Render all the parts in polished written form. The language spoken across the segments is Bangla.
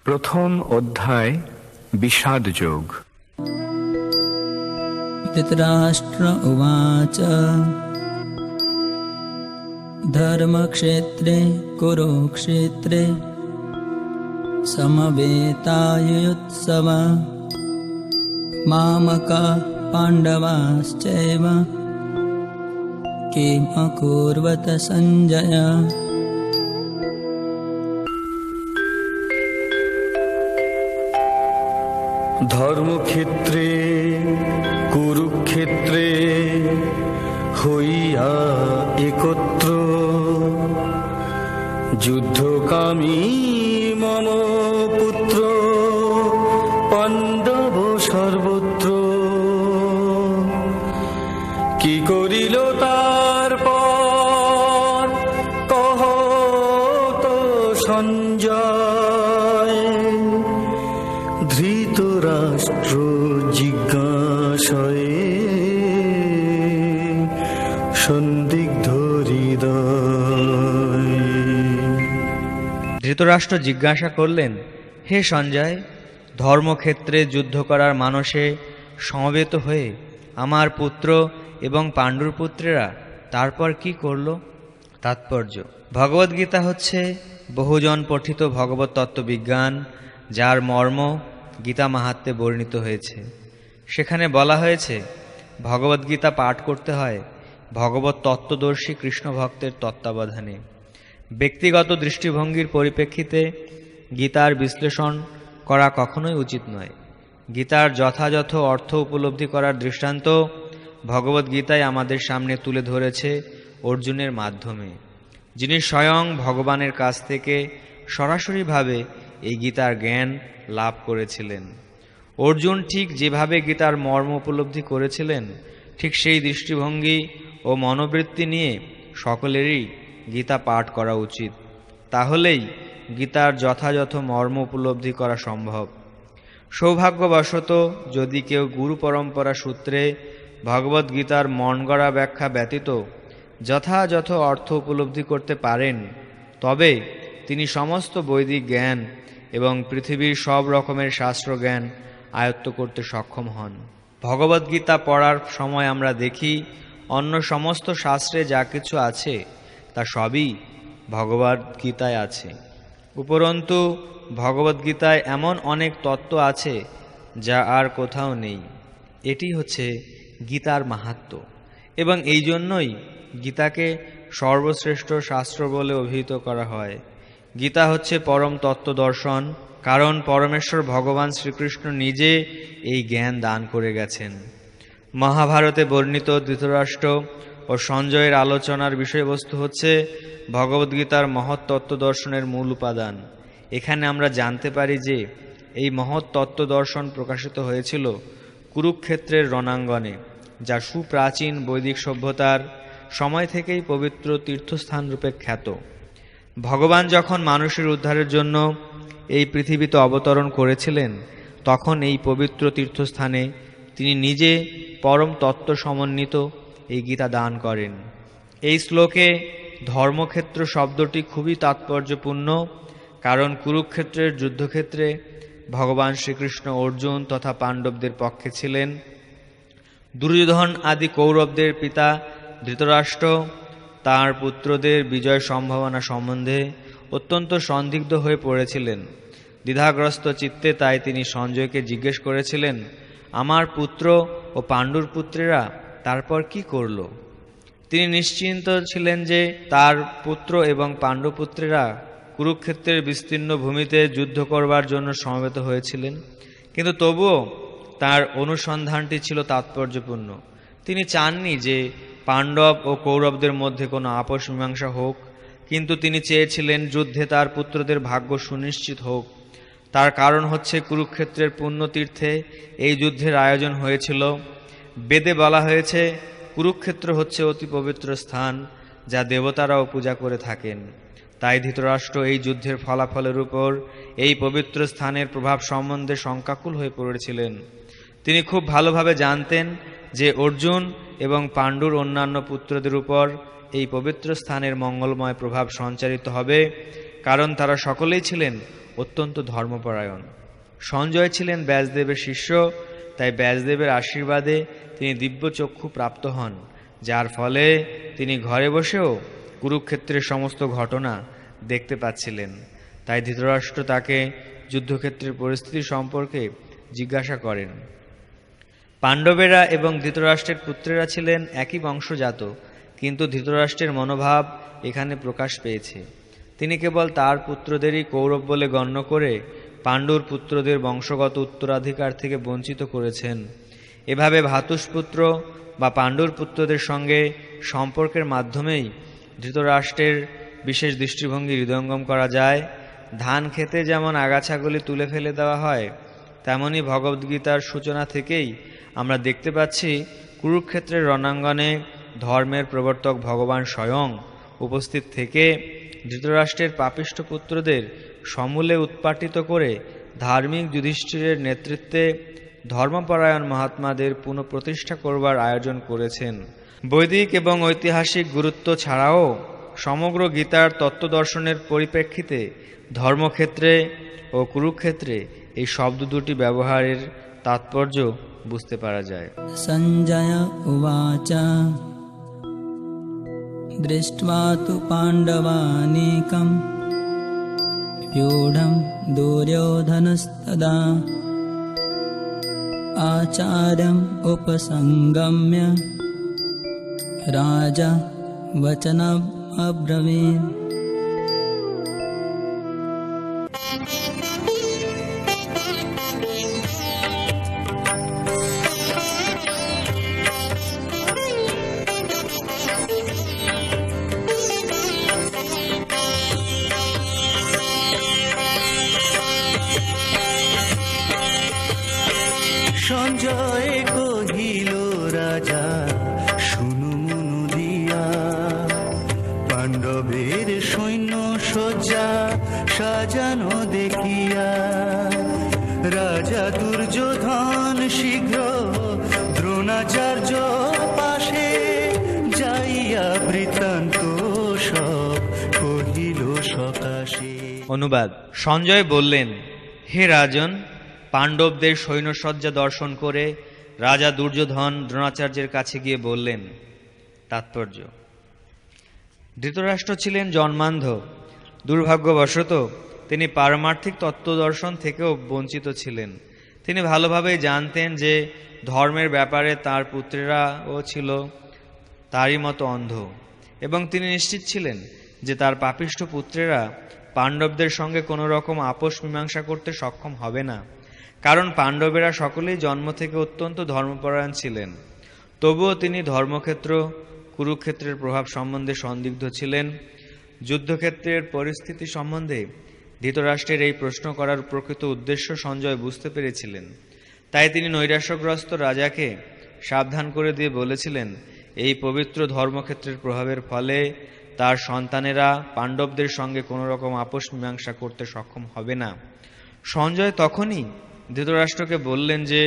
প্রথম অধ্যায় বিষাদ যোগ। ধৃতরাষ্ট্র উবাচ ধর্মক্ষেত্রে কুরুক্ষেত্রে সমবেতায়ুৎসব মামকাঃ পাণ্ডবাশ্চৈব কিম অকুর্বত সঞ্জয়। ধর্মক্ষেত্রে কুরুক্ষেত্রে হইয়া একত্র যুদ্ধকামী মম পুত্র পাণ্ডব সর্বত্র। কি করিল তারপর কহত সঞ্জয়। ধৃতরাষ্ট্র জিজ্ঞাসয়ে সন্দিগ্ধ হৃদয়। ধৃতরাষ্ট্র জিজ্ঞাসা করলেন, হে সঞ্জয়, ধর্মক্ষেত্রে যুদ্ধ করার মানসে সমবেত হয়ে আমার পুত্র এবং পাণ্ডুর পুত্রেরা তারপর কি করল? তাৎপর্য: ভগবদ্গীতা হচ্ছে বহুজন পঠিত ভগবত তত্ত্ববিজ্ঞান, যার মর্ম গীতা মাহাত্ম্যে বর্ণিত হয়েছে। সেখানে বলা হয়েছে ভগবদ্গীতা পাঠ করতে হয় ভগবত তত্ত্বদর্শী কৃষ্ণ ভক্তের তত্ত্বাবধানে। ব্যক্তিগত দৃষ্টিভঙ্গির পরিপ্রেক্ষিতে গীতার বিশ্লেষণ করা কখনোই উচিত নয়। গীতার যথাযথ অর্থ উপলব্ধি করার দৃষ্টান্ত ভগবদ্গীতায় আমাদের সামনে তুলে ধরেছে অর্জুনের মাধ্যমে, যিনি স্বয়ং ভগবানের কাছ থেকে সরাসরিভাবে এই গীতার জ্ঞান লাভ করেছিলেন। অর্জুন ঠিক যেভাবে গীতার মর্ম উপলব্ধি করেছিলেন, ঠিক সেই দৃষ্টিভঙ্গি ও মনোবৃত্তি নিয়ে সকলেরই গীতা পাঠ করা উচিত। তাহলেই গীতার যথাযথ মর্ম উপলব্ধি করা সম্ভব। সৌভাগ্যবশত যদি কেউ গুরু পরম্পরা সূত্রে ভগবদ্গীতার মনগড়া ব্যাখ্যা ব্যতীত যথাযথ অর্থ উপলব্ধি করতে পারেন, তবে তিনি সমস্ত বৈদিক জ্ঞান এবং পৃথিবীর সব রকমের শাস্ত্র জ্ঞান আয়ত্ত করতে সক্ষম হন। ভগবদ্গীতা পড়ার সময় আমরা দেখি অন্য সমস্ত শাস্ত্রে যা কিছু আছে তা সবই ভগবদ্গীতায় আছে। উপরন্তু ভগবদ্গীতায় এমন অনেক তত্ত্ব আছে যা আর কোথাও নেই। এটি হচ্ছে গীতার মাহাত্ম্য, এবং এই জন্যই গীতাকে সর্বশ্রেষ্ঠ শাস্ত্র বলে অভিহিত করা হয়। গীতা হচ্ছে পরম তত্ত্ব দর্শন, কারণ পরমেশ্বর ভগবান শ্রীকৃষ্ণ নিজে এই জ্ঞান দান করে গেছেন। মহাভারতে বর্ণিত ধৃতরাষ্ট্র ও সঞ্জয়ের আলোচনার বিষয়বস্তু হচ্ছে ভগবদ্গীতার মহৎ তত্ত্ব দর্শনের মূল উপাদান। এখানে আমরা জানতে পারি যে এই মহৎ তত্ত্ব দর্শন প্রকাশিত হয়েছিল কুরুক্ষেত্রের রণাঙ্গনে, যা সুপ্রাচীন বৈদিক সভ্যতার সময় থেকেই পবিত্র তীর্থস্থান রূপে খ্যাত। ভগবান যখন মানুষের উদ্ধারের জন্য এই পৃথিবীতে অবতরণ করেছিলেন, তখন এই পবিত্র তীর্থস্থানে তিনি নিজে পরম তত্ত্ব সমন্বিত এই গীতা দান করেন। এই শ্লোকে ধর্মক্ষেত্র শব্দটি খুবই তাৎপর্যপূর্ণ, কারণ কুরুক্ষেত্রের যুদ্ধক্ষেত্রে ভগবান শ্রীকৃষ্ণ অর্জুন তথা পাণ্ডবদের পক্ষে ছিলেন। দুর্যোধন আদি কৌরবদের পিতা ধৃতরাষ্ট্র তাঁর পুত্রদের বিজয় সম্ভাবনা সম্বন্ধে অত্যন্ত সন্দিগ্ধ হয়ে পড়েছিলেন। দ্বিধাগ্রস্ত চিত্তে তাই তিনি সঞ্জয়কে জিজ্ঞেস করেছিলেন, আমার পুত্র ও পাণ্ডুর পুত্রেরা তারপর কি করল? তিনি নিশ্চিন্ত ছিলেন যে তার পুত্র এবং পাণ্ডুপুত্রেরা কুরুক্ষেত্রের বিস্তীর্ণ ভূমিতে যুদ্ধ করবার জন্য সমবেত হয়েছিলেন, কিন্তু তবুও তার অনুসন্ধানটি ছিল তাৎপর্যপূর্ণ। তিনি চাননি যে পাণ্ডব ও কৌরবদের মধ্যে কোনো আপোষ মীমাংসা হোক, কিন্তু তিনি চেয়েছিলেন যুদ্ধে তার পুত্রদের ভাগ্য সুনিশ্চিত হোক। তার কারণ হচ্ছে কুরুক্ষেত্রের পুণ্যতীর্থে এই যুদ্ধের আয়োজন হয়েছিল। বেদে বলা হয়েছে কুরুক্ষেত্র হচ্ছে অতি পবিত্র স্থান, যা দেবতারাও পূজা করে থাকেন। তাই ধৃতরাষ্ট্র এই যুদ্ধের ফলাফলের উপর এই পবিত্র স্থানের প্রভাব সম্বন্ধে শঙ্কাকুল হয়ে পড়েছিলেন। তিনি খুব ভালোভাবে জানতেন যে অর্জুন এবং পাণ্ডুর অন্যান্য পুত্রদের উপর এই পবিত্র স্থানের মঙ্গলময় প্রভাব সঞ্চারিত হবে, কারণ তারা সকলেই ছিলেন অত্যন্ত ধর্মপরায়ণ। সঞ্জয় ছিলেন ব্যাসদেবের শিষ্য, তাই ব্যাসদেবের আশীর্বাদে তিনি দিব্য চক্ষু প্রাপ্ত হন, যার ফলে তিনি ঘরে বসেও কুরুক্ষেত্রের সমস্ত ঘটনা দেখতে পাচ্ছিলেন। তাই ধৃতরাষ্ট্র তাকে যুদ্ধক্ষেত্রের পরিস্থিতি সম্পর্কে জিজ্ঞাসা করেন। পাণ্ডবেরা এবং ধৃতরাষ্ট্রের পুত্রেরা ছিলেন একই বংশজাত, কিন্তু ধৃতরাষ্ট্রের মনোভাব এখানে প্রকাশ পেয়েছে। তিনি কেবল তার পুত্রদেরই কৌরব বলে গণ্য করে পাণ্ডুর পুত্রদের বংশগত উত্তরাধিকার থেকে বঞ্চিত করেছেন। এভাবে ভ্রাতুষ্পুত্র বা পাণ্ডুর পুত্রদের সঙ্গে সম্পর্কের মাধ্যমেই ধৃতরাষ্ট্রের বিশেষ দৃষ্টিভঙ্গি হৃদয়ঙ্গম করা যায়। ধান খেতে যেমন আগাছাগুলি তুলে ফেলে দেওয়া হয়, তেমনি ভগবদ্গীতার সূচনা থেকেই আমরা দেখতে পাচ্ছি কুরুক্ষেত্রের রণাঙ্গনে ধর্মের প্রবর্তক ভগবান স্বয়ং উপস্থিত থেকে ধৃতরাষ্ট্রের পাপিষ্ঠ পুত্রদের সমূলে উৎপাটিত করে ধার্মিক যুধিষ্ঠিরের নেতৃত্বে ধর্মপরায়ণ মহাত্মাদের পুনঃপ্রতিষ্ঠা করবার আয়োজন করেছেন। বৈদিক এবং ঐতিহাসিক গুরুত্ব ছাড়াও সমগ্র গীতার তত্ত্বদর্শনের পরিপ্রেক্ষিতে ধর্মক্ষেত্রে ও কুরুক্ষেত্রে এই শব্দ দুটি ব্যবহারের তাৎপর্য বুঝতে পারা যায়। সঞ্জয় উবাচ দৃष्ट्वा तु पाण्डवानीकं व्यूढं दुर्योधनस्तदा आचार्यम् उपसंगम्य राजा वचनम् अब्रवीत्। সঞ্জয় কহিল রাজা শুনু মনু দিয়া, পাণ্ডবের সৈন্য সজ্জা সাজানো দেখিয়া, রাজা দুর্যোধন শীঘ্র দ্রোণাচার্য পাশে যাইয়া বৃত্তান্ত সব কহিল সকাশে। অনুবাদ: সঞ্জয় বললেন, হে রাজন, পাণ্ডবদের সৈন্যসজ্জা দর্শন করে রাজা দুর্যোধন দ্রোণাচার্যের কাছে গিয়ে বললেন। তাৎপর্য: ধৃতরাষ্ট্র ছিলেন জন্মান্ধ। দুর্ভাগ্যবশত তিনি পারমার্থিক তত্ত্বদর্শন থেকেও বঞ্চিত ছিলেন। তিনি ভালোভাবেই জানতেন যে ধর্মের ব্যাপারে তার পুত্রেরাও ছিল তারই মতো অন্ধ, এবং তিনি নিশ্চিত ছিলেন যে তার পাপিষ্ঠ পুত্রেরা পাণ্ডবদের সঙ্গে কোনো রকম আপোষ মীমাংসা করতে সক্ষম হবে না, কারণ পাণ্ডবেরা সকলেই জন্ম থেকে অত্যন্ত ধর্মপরায়ণ ছিলেন। তবুও তিনি ধর্মক্ষেত্র কুরুক্ষেত্রের প্রভাব সম্বন্ধে সন্দিগ্ধ ছিলেন। যুদ্ধক্ষেত্রের পরিস্থিতি সম্বন্ধে ধৃতরাষ্ট্রের এই প্রশ্ন করার প্রকৃত উদ্দেশ্য সঞ্জয় বুঝতে পেরেছিলেন। তাই তিনি নৈরাশ্যগ্রস্ত রাজাকে সাবধান করে দিয়ে বলেছিলেন, এই পবিত্র ধর্মক্ষেত্রের প্রভাবের ফলে তার সন্তানেরা পাণ্ডবদের সঙ্গে কোনো রকম আপোষ মীমাংসা করতে সক্ষম হবে না। সঞ্জয় তখনই ধৃতরাষ্ট্রকে বললেন যে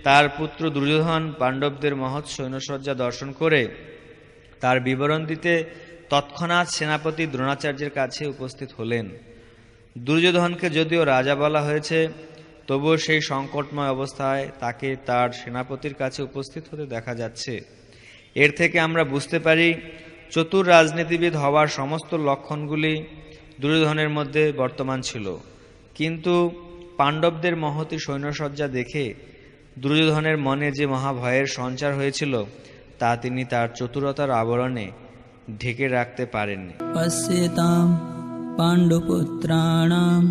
তার পুত্র দুর্যোধন পাণ্ডবদের মহৎ সৈন্যসজ্জা দর্শন করে তার বিবরণ দিতে তৎক্ষণাৎ সেনাপতি দ্রোণাচার্যের কাছে উপস্থিত হলেন। দুর্যোধনকে যদিও রাজা বলা হয়েছে, তবুও সেই সংকটময় অবস্থায় তাকে তার সেনাপতির কাছে উপস্থিত হতে দেখা যাচ্ছে। এর থেকে আমরা বুঝতে পারি চতুর রাজনীতিবিদ হওয়ার সমস্ত লক্ষণগুলি দুর্যোধনের মধ্যে বর্তমান ছিল, কিন্তু পাণ্ডবদের মহতী সৈন্যসজ্জা দেখে দুর্যোধনের মনে যে মহাভয়ের সঞ্চার হয়েছিল তা তিনি তার চতুরতার আবরণে ঢেকে রাখতে পারেননি। পশ্যেতাম পাণ্ডুপুত্রাণাম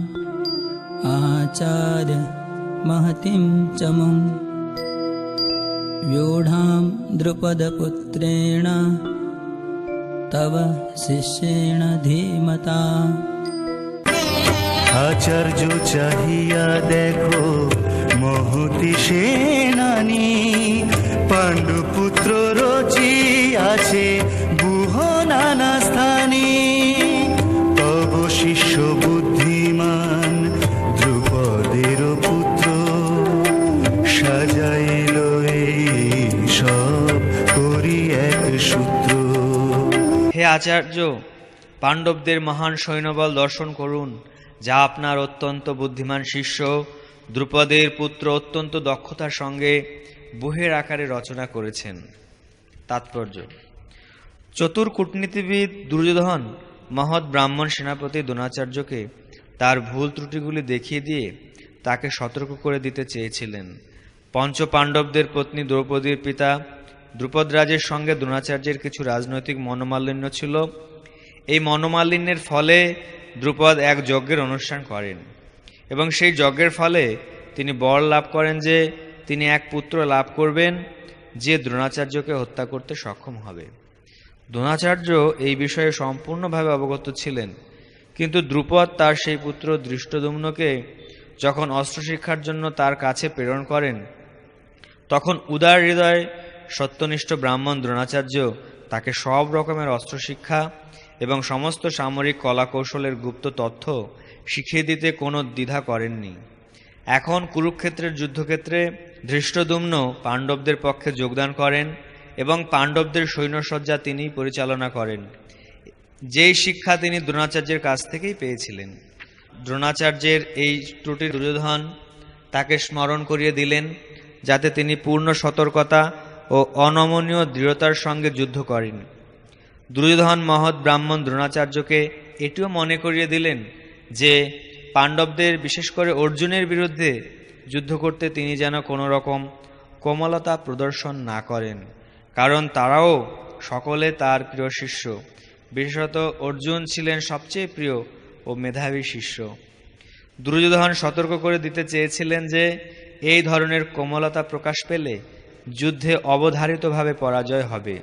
আচার্য মহতিম চমুম व्यूढां द्रुपदपुत्रेण तव शिष्येण धीमता। আচার্য চাহিয়া দেখো মহতি সেনানি, পাণ্ডুপুত্র রচি আছে বুহ নানা স্থানে, তব শিষ্য বুদ্ধিমান দ্রুপদের পুত্র সাজাইল সব করি এক সূত্র। হে আচার্য, পাণ্ডবদের মহান সৈন্যবল দর্শন করুন, যা আপনার অত্যন্ত বুদ্ধিমান শিষ্য দ্রুপদের পুত্র অত্যন্ত দক্ষতার সঙ্গে বুহের আকারে রচনা করেছেন। তাৎপর্য: চতুর কূটনীতিবিদ দুর্যোধন মহৎ ব্রাহ্মণ সেনাপতি দ্রোণাচার্যকে তার ভুল ত্রুটিগুলি দেখিয়ে দিয়ে তাকে সতর্ক করে দিতে চেয়েছিলেন। পঞ্চ পাণ্ডবদের পত্নী দ্রৌপদীর পিতা দ্রুপদরাজের সঙ্গে দ্রোণাচার্যের কিছু রাজনৈতিক মনোমালিন্য ছিল। এই মনোমালিন্যের ফলে দ্রুপদ এক যজ্ঞের অনুষ্ঠান করেন এবং সেই যজ্ঞের ফলে তিনি বর লাভ করেন যে তিনি এক পুত্র লাভ করবেন, যে দ্রোণাচার্যকে হত্যা করতে সক্ষম হবে। দ্রোণাচার্য এই বিষয়ে সম্পূর্ণভাবে অবগত ছিলেন, কিন্তু দ্রুপদ তার সেই পুত্র ধৃষ্টদ্যুম্নকে যখন অস্ত্র শিক্ষার জন্য তার কাছে প্রেরণ করেন, তখন উদার হৃদয় সত্যনিষ্ঠ ব্রাহ্মণ দ্রোণাচার্য তাকে সব রকমের অস্ত্র শিক্ষা এবং সমস্ত সামরিক কলা কৌশলের গুপ্ত তথ্য শিখিয়ে দিতে কোনো দ্বিধা করেননি। এখন কুরুক্ষেত্রের যুদ্ধক্ষেত্রে ধৃষ্টদ্যুম্ন পাণ্ডবদের পক্ষে যোগদান করেন এবং পাণ্ডবদের সৈন্যসজ্জা তিনি পরিচালনা করেন। যেই শিক্ষা তিনি দ্রোণাচার্যের কাছ থেকেই পেয়েছিলেন। দ্রোণাচার্যের এই ত্রুটির দুর্যোধন তাকে স্মরণ করিয়ে দিলেন, যাতে তিনি পূর্ণ সতর্কতা ও অনমনীয় দৃঢ়তার সঙ্গে যুদ্ধ করেন। দুর্যোধন মহৎ ব্রাহ্মণ দ্রোণাচার্যকে এটিও মনে করিয়ে দিলেন যে পাণ্ডবদের, বিশেষ করে অর্জুনের বিরুদ্ধে যুদ্ধ করতে তিনি যেন কোনো রকম কোমলতা প্রদর্শন না করেন, কারণ তারাও সকলে তার প্রিয় শিষ্য। বিশেষত অর্জুন ছিলেন সবচেয়ে প্রিয় ও মেধাবী শিষ্য। দুর্যোধন সতর্ক করে দিতে চেয়েছিলেন যে এই ধরনের কোমলতা প্রকাশ পেলে যুদ্ধে অবধারিতভাবে পরাজয় হবে।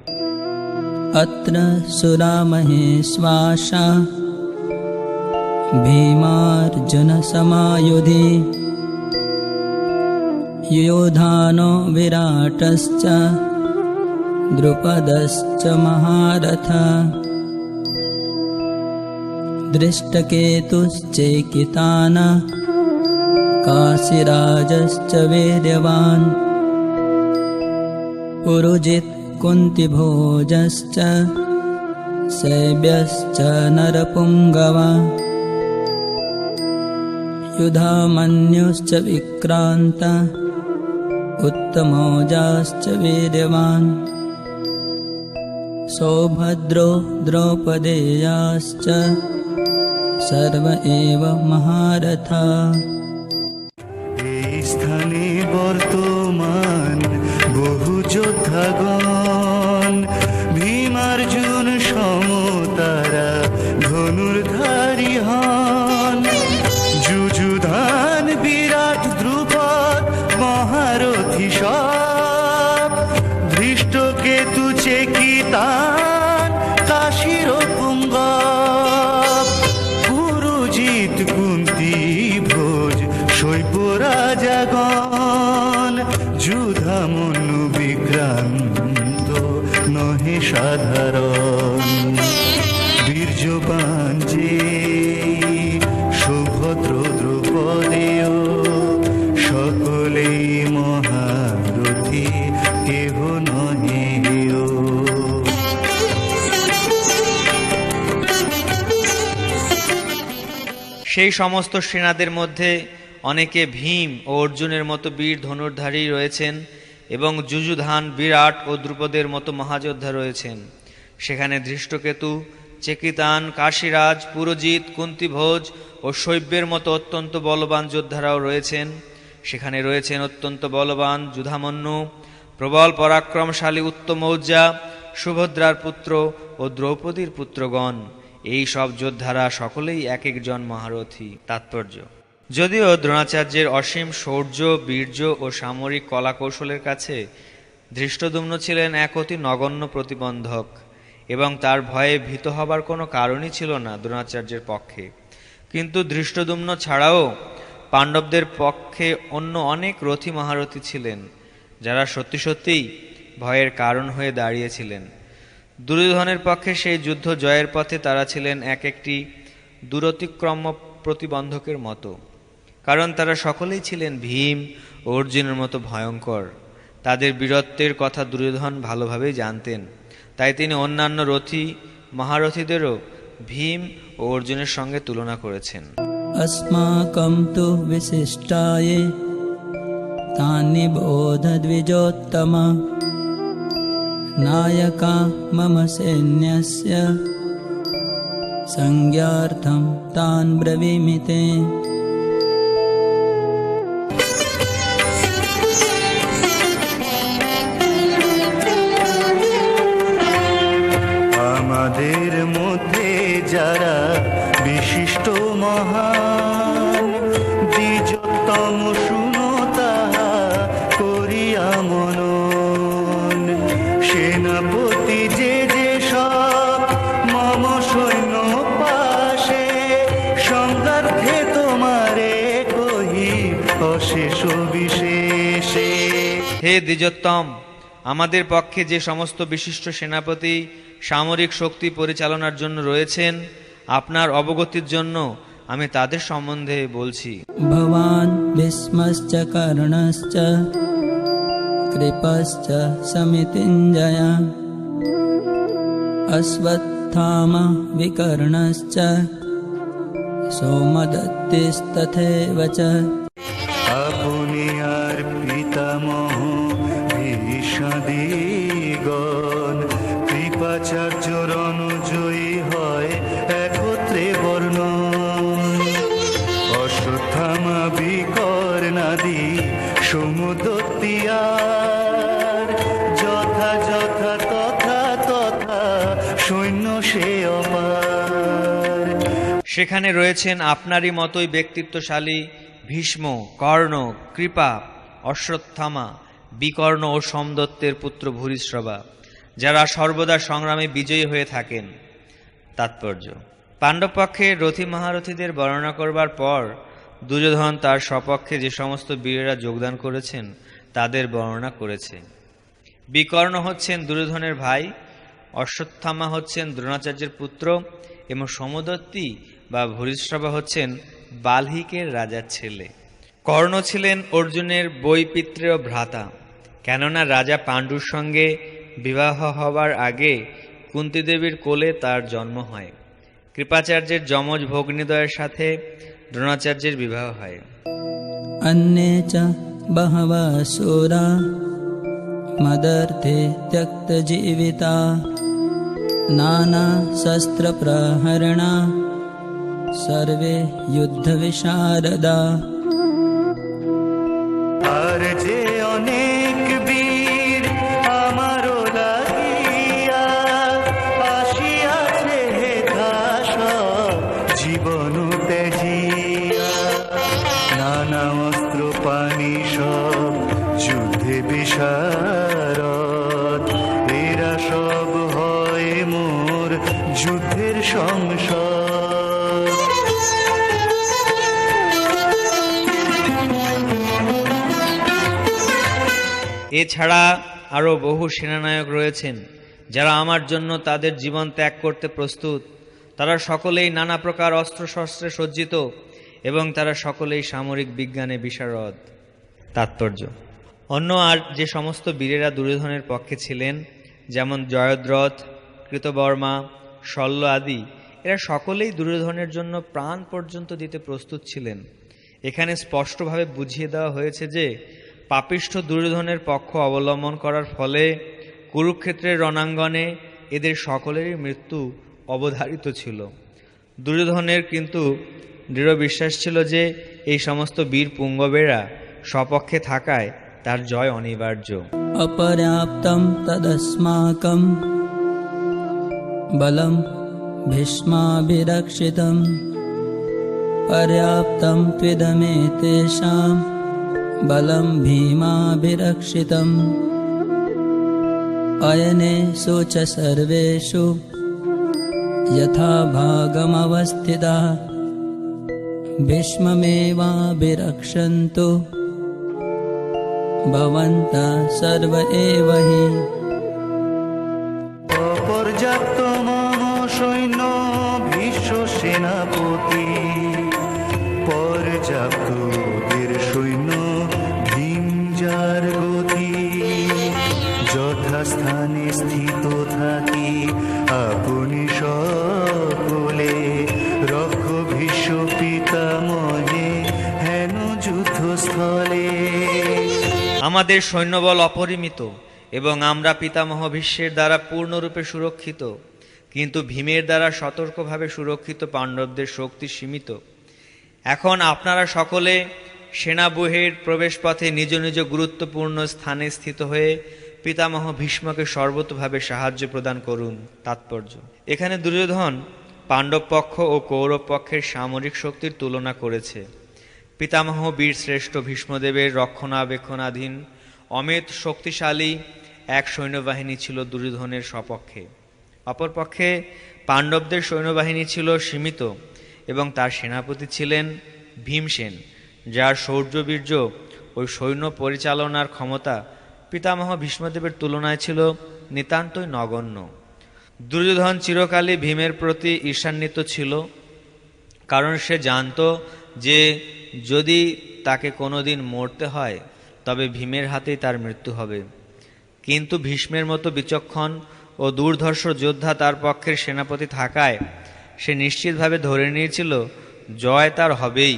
अत्र सुरामहेश्वासा भीमार्जुनसमायुधि युयोधानो विराटश्च द्रुपदश्च महारथः दृष्टकेतुश्चेकितानः काशीराजश्च वीर्यवान् पुरुजित् कुन्तिभोजश्च शैब्यश्च नरपुङ्गवा युधामन्युश्च विक्रान्त उत्तमौजाश्च वीर्यवान् सौभद्रो द्रौपदेयाश्च सर्व एव महारथा। এই স্থানে বর্তমান বহু যোদ্ধাগণ, ভীমার্জুন সমতারা ধনুর্ধারী হন। যুযুধান বিরাট দ্রুপদ মহারথী সব, ধৃষ্টকেতু চেকিতান কাশীর পুঙ্গব, পুরুজিত কুন্তি ভোজ শৈব্যরাজাগণ, যুধামনু বিক্রান্ত নহে সাধারণ। বীর্যবান যে সুভদ্র দ্রৌপদেয়, সকলেই মহারথী কেহ নহে হেয়। সেই সমস্ত সেনাদের মধ্যে অনেকে ভীম ও অর্জুনের মতো বীর ধনুর্ধারী রয়েছেন এবং যুযুধান, বিরাট ও দ্রুপদের মতো মহাযোদ্ধা রয়েছেন। সেখানে ধৃষ্টকেতু, চেকিতান, কাশীরাজ, পুরোজিত, কুন্তিভোজ ও শৈব্যের মতো অত্যন্ত বলবান যোদ্ধারাও রয়েছেন। সেখানে রয়েছেন অত্যন্ত বলবান যুধামন্যু, প্রবল পরাক্রমশালী উত্তমৌজা, সুভদ্রার পুত্র ও দ্রৌপদীর পুত্রগণ। এই সব যোদ্ধারা সকলেই এক একজন মহারথী। তাৎপর্য: যদিও দ্রোণাচার্যের অসীম শৌর্য, বীর্য ও সামরিক কলা কৌশলের কাছে ধৃষ্টদ্যুম্ন ছিলেন এক অতি নগণ্য প্রতিবন্ধক এবং তার ভয়ে ভীত হবার কোনো কারণই ছিল না দ্রোণাচার্যের পক্ষে, কিন্তু ধৃষ্টদ্যুম্ন ছাড়াও পাণ্ডবদের পক্ষে অন্য অনেক রথী মহারথী ছিলেন, যারা সত্যি সত্যিই ভয়ের কারণ হয়ে দাঁড়িয়েছিলেন। দুর্যোধনের পক্ষে সেই যুদ্ধ জয়ের পথে তারা ছিলেন এক একটি দূরতিক্রম প্রতিবন্ধকের মতো, কারণ তারা সকলেই ছিলেন ভীম ও অর্জুনের মতো ভয়ঙ্কর। তাদের বীরত্বের কথা দুর্যোধন ভালোভাবেই জানতেন, তাই তিনি অন্যান্য রথী মহারথীদেরও ভীম ও অর্জুনের সঙ্গে তুলনা করেছেন। अस्माकं तु विशिष्टाये तानि बोध द्विजोत्तम नायका मम सैन्यस्य संज्ञार्थं तान् ब्रवीमि ते। আমাদের মধ্যে যারা বিশিষ্ট মহান দ্বিজোত্তম শুনো তাহা করিয়া মনন। সেনাপতি যে যে সব মম সৈন্য পাশে সংগার্থে তোমারে কহি অশেষ বিশেষে। হে দ্বিজোত্তম, আমাদের পক্ষে যে সমস্ত বিশিষ্ট সেনাপতি সামরিক শক্তি পরিচালনার জন্য রয়েছেন, আপনার অবগতির জন্য আমি তাদের সম্বন্ধে বলছি। भवान् भीष्मश्च कर्णश्च कृपश्च समितिञ्जय अश्वत्थामा विकर्णश्च सोमदत्तिस्तथैव च। আপনি আর পিতামহ ভীষ্মাদিগণ কৃপাচার্য রণজয়ী হয় একত্রে বর্ণন। অশ্বত্থামা বিকর্ণাদি সমুদত্তিয়ার যথা যথা তথা তথা সৈন্য সে অপার। সেখানে রয়েছেন আপনারই মতোই ব্যক্তিত্বশালী ভীষ্ম, কর্ণ, কৃপা, অশ্বত্থামা, বিকর্ণ ও সোমদত্তের পুত্র ভূরিশ্রবা, যারা সর্বদা সংগ্রামে বিজয়ী হয়ে থাকেন। তাৎপর্য: পাণ্ডবপক্ষে রথী মহারথীদের বর্ণনা করবার পর দুর্যোধন তার স্বপক্ষে যে সমস্ত বীরেরা যোগদান করেছেন তাদের বর্ণনা করেছে। বিকর্ণ হচ্ছেন দুর্যোধনের ভাই, অশ্বত্থামা হচ্ছেন দ্রোণাচার্যের পুত্র এবং সমদত্তি বা ভূরিশ্রবা হচ্ছেন বাল্মীকের রাজার ছেলে। কর্ণ ছিলেন অর্জুনের বৈপিত্রেয় ভ্রাতা, কেননা রাজা পাণ্ডুর সঙ্গে বিবাহ হবার আগে কুন্তী দেবীর কোলে তার জন্ম হয়। কৃপাচার্যের যমজ ভগ্নীদ্বয়ের সাথে দ্রোণাচার্যের বিবাহ হয়। अन्ये च बहवः शूरा मदर्थे त्यक्तजीविता नानाशस्त्रप्रहरणा सर्वे युद्धविशारदा। আর যে অনেক বীর আমারও লাগিয়া আসিয়াছে হেথা সব জীবন ত্যাজিয়া। নানা অস্ত্র পানি সব যুদ্ধে বিশারদ, এরা সব হয় মোর যুদ্ধের সংসদ। এছাড়া আরও বহু সেনানায়ক রয়েছেন যারা আমার জন্য তাদের জীবন ত্যাগ করতে প্রস্তুত। তারা সকলেই নানা প্রকার অস্ত্রশস্ত্রে সজ্জিত এবং তারা সকলেই সামরিক বিজ্ঞানে বিশারদ। তাৎপর্য: অন্য আর যে সমস্ত বীরেরা দুর্যোধনের পক্ষে ছিলেন, যেমন জয়দ্রথ, কৃতবর্মা, শল্য আদি, এরা সকলেই দুর্যোধনের জন্য প্রাণ পর্যন্ত দিতে প্রস্তুত ছিলেন। এখানে স্পষ্টভাবে বুঝিয়ে দেওয়া হয়েছে যে পাপিষ্ঠ দুর্যোধনের পক্ষ অবলম্বন করার ফলে কুরুক্ষেত্রের রণাঙ্গনে এদের সকলেরই মৃত্যু অবধারিত ছিল। দুর্যোধনের কিন্তু দৃঢ় বিশ্বাস ছিল যে এই সমস্ত বীর পুঙ্গবেরা স্বপক্ষে থাকায় তার জয় অনিবার্য। अपर्याप्तं तदस्माकं बलं भीष्माभिरक्षितं पर्याप्तं त्विदमेतेषां बलं भीमाभिरक्षितम् अयनेषु च सर्वेषु यथा भागमवस्थिता भीष्ममेवाभिरक्षन्तु भवन्तः सर्व एव हि। অপর্যাপ্ত মম সৈন্য ভীষ্ম সেনাপতি, পর্যাপ্ত ওদের সৈন্য ভীম যার গতি। যথাস্থানে স্থিত থাকি আপনি সকল স্থলে। আমাদের সৈন্যবল অপরিমিত এবং আমরা পিতামহ ভীষ্মের দ্বারা পূর্ণরূপে সুরক্ষিত, কিন্তু ভীমের দ্বারা সতর্কভাবে সুরক্ষিত পাণ্ডবদের শক্তি সীমিত। এখন আপনারা সকলে সেনাব্যূহের প্রবেশপথে নিজ নিজ গুরুত্বপূর্ণ স্থানে স্থিত হয়ে পিতামহ ভীষ্মকে সর্বতোভাবে সাহায্য প্রদান করুন। তাৎপর্য: এখানে দুর্যোধন পাণ্ডব পক্ষ ও কৌরব পক্ষের সামরিক শক্তির তুলনা করেছে। পিতামহ বীরশ্রেষ্ঠ ভীষ্মদেবের রক্ষণাবেক্ষণাধীন অমিত শক্তিশালী এক সৈন্যবাহিনী ছিল দুর্যোধনের সপক্ষে। অপরপক্ষে পাণ্ডবদের সৈন্যবাহিনী ছিল সীমিত এবং তার সেনাপতি ছিলেন ভীমসেন, যার শৌর্যবীর্য ও সৈন্য পরিচালনার ক্ষমতা পিতামহ ভীষ্মদেবের তুলনায় ছিল নিতান্তই নগণ্য। দুর্যোধন চিরকালই ভীমের প্রতি ঈর্ষান্বিত ছিল, কারণ সে জানত যে যদি তাকে কোনোদিন মরতে হয় তবে ভীমের হাতেই তার মৃত্যু হবে। কিন্তু ভীষ্মের মতো বিচক্ষণ ও দুর্ধর্ষ যোদ্ধা তার পক্ষের সেনাপতি থাকায় সে নিশ্চিতভাবে ধরে নিয়েছিল জয় তার হবেই।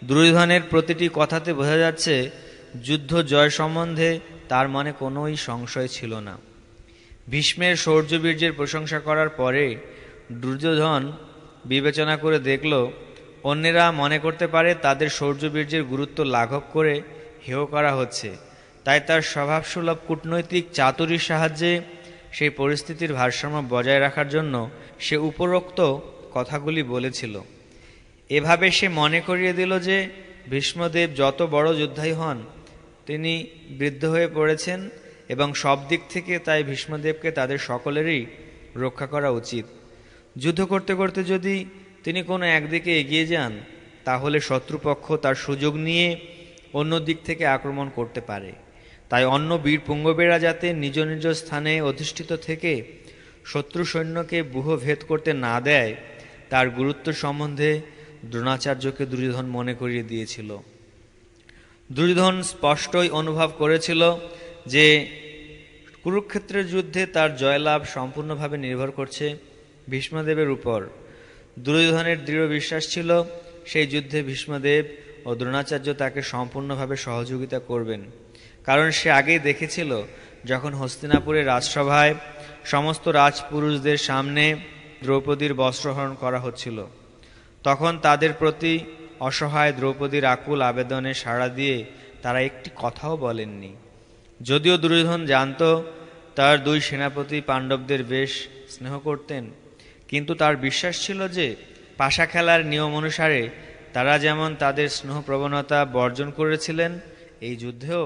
দুর্যোধনের প্রতিটি কথাতে বোঝা যাচ্ছে যুদ্ধ জয় সম্বন্ধে তার মনে কোনোই সংশয় ছিল না। ভীষ্মের শৌর্যবীর্যের প্রশংসা করার পরে দুর্যোধন বিবেচনা করে দেখল অন্যেরা মনে করতে পারে তাদের শৌর্যবীর্যের গুরুত্ব লাঘব করে হেয় করা হচ্ছে, তাই তার স্বভাবসুলভ কূটনৈতিক চাতুরীর সাহায্যে সেই পরিস্থিতির ভারসাম্য বজায় রাখার জন্য সে উপরোক্ত কথাগুলি বলেছিল। এভাবে সে মনে করিয়ে দিল যে ভীষ্মদেব যত বড় যোদ্ধাই হন তিনি বৃদ্ধ হয়ে পড়েছেন এবং সব দিক থেকে তাই ভীষ্মদেবকে তাদের সকলেরই রক্ষা করা উচিত। যুদ্ধ করতে করতে যদি তিনি কোনো একদিকে এগিয়ে যান তাহলে শত্রুপক্ষ তার সুযোগ নিয়ে অন্য দিক থেকে আক্রমণ করতে পারে। তাই অন্য বীর পুঙ্গবেরা যাতে নিজ নিজ স্থানে অধিষ্ঠিত থেকে শত্রু সৈন্যকে ব্যূহ ভেদ করতে না দেয় তার গুরুত্ব সম্বন্ধে দ্রোণাচার্যকে দুর্যোধন মনে করিয়ে দিয়েছিল। দুর্যোধন স্পষ্টই অনুভব করেছিল যে কুরুক্ষেত্রের যুদ্ধে তার জয়লাভ সম্পূর্ণভাবে নির্ভর করছে ভীষ্মদেবের উপর। দুর্যোধনের দৃঢ় বিশ্বাস ছিল সেই যুদ্ধে ভীষ্মদেব ও দ্রোণাচার্য তাকে সম্পূর্ণভাবে সহযোগিতা করবেন, কারণ সে আগেই দেখেছিল যখন হস্তিনাপুরের রাজসভায় সমস্ত রাজপুরুষদের সামনে দ্রৌপদীর বস্ত্রহরণ করা হচ্ছিল, তখন তাদের প্রতি অসহায় দ্রৌপদীর আকুল আবেদনে সাড়া দিয়ে তারা একটি কথাও বলেননি। যদিও দুর্যোধন জানত তার দুই সেনাপতি পাণ্ডবদের বেশ স্নেহ করতেন, কিন্তু তার বিশ্বাস ছিল যে পাশা খেলার নিয়ম অনুসারে তারা যেমন তাদের স্নেহ প্রবণতা বর্জন করেছিলেন, এই যুদ্ধেও